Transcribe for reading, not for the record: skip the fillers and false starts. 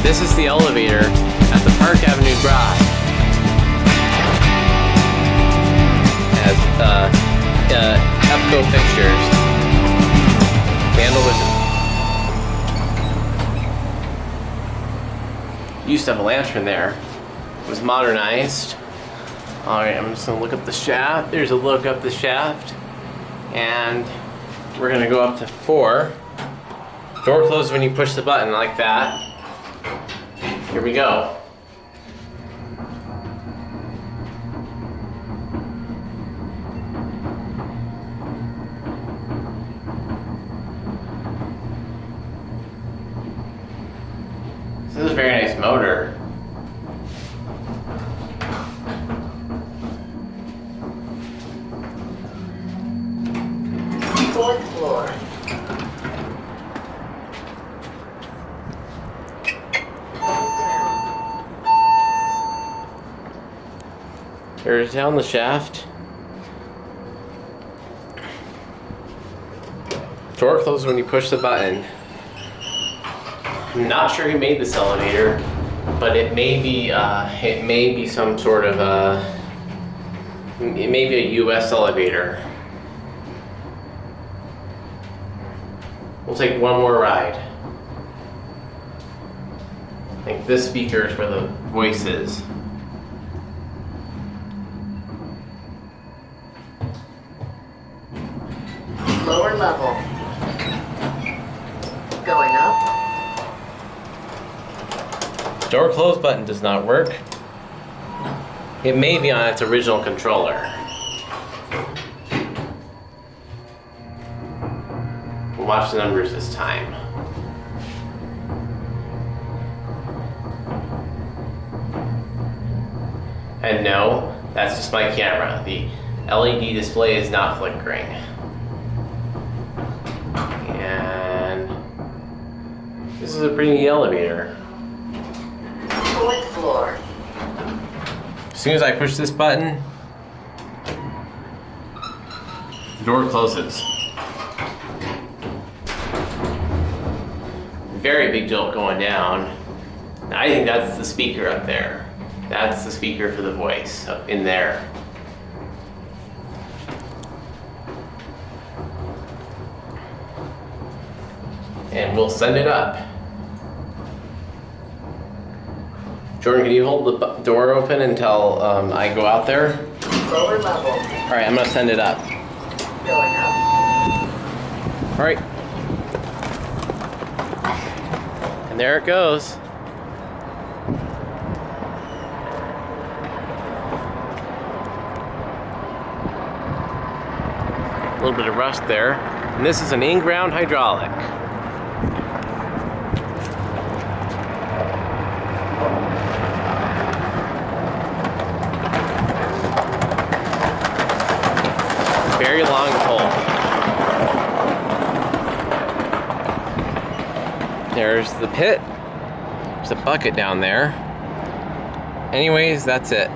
This is the elevator at the Park Avenue Drive. Has EPCO fixtures. Vandalism. Used to have a lantern there. It was modernized. Alright, I'm just gonna look up the shaft. There's a look up the shaft. And we're gonna go up to 4. Door closes when you push the button like that. Here we go. This is a very nice motor. Fourth floor. There's down the shaft. Door closes when you push the button. I'm not sure who made this elevator, but it may be some sort of it may be a US elevator. We'll take one more ride. I think this speaker is where the voice is. Lower level. Going up. Door close button does not work. It may be on its original controller. We'll watch the numbers this time. And no, that's just my camera. The LED display is not flickering. And this is a pretty neat elevator. Fourth floor. As soon as I push this button, the door closes. Very big jolt going down. I think that's the speaker up there. That's the speaker for the voice up in there. And we'll send it up. Jordan, can you hold the door open until I go out there? Lower level. All right, I'm gonna send it up. Going up. All right. And there it goes. A little bit of rust there. And this is an Inground hydraulic. Very long pull. There's the pit. There's a bucket down there. Anyways, that's it.